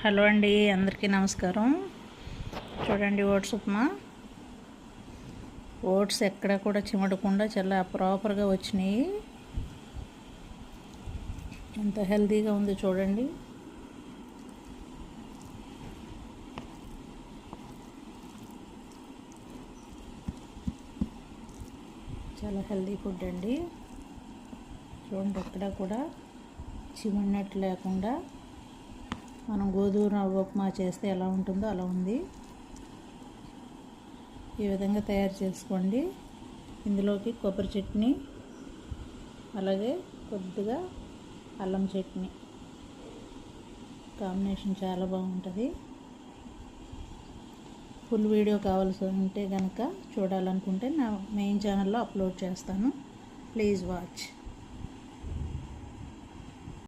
Hello అండి, అందరికీ నమస్కారం. చూడండి, ఓట్స్ ఉప్మా. ఓట్స్ ఎక్కడ కూడా చిమటకుండా చాలా ప్రాపర్గా వచ్చినాయి. ఎంత హెల్తీగా ఉంది చూడండి. చాలా హెల్తీ ఫుడ్ అండి. చూడండి, ఎక్కడ కూడా చిమడినట్టు లేకుండా మనం గోధుమ రవ్వ ఉప్మా చేస్తే ఎలా ఉంటుందో అలా ఉంది. ఈ విధంగా తయారు చేసుకోండి. ఇందులోకి కొబ్బరి చట్నీ, అలాగే కొద్దిగా అల్లం చట్నీ కాంబినేషన్ చాలా బాగుంటుంది. ఫుల్ వీడియో కావాల్సి ఉంటే కనుక చూడాలనుకుంటే నా మెయిన్ ఛానల్లో అప్లోడ్ చేస్తాను. Please watch.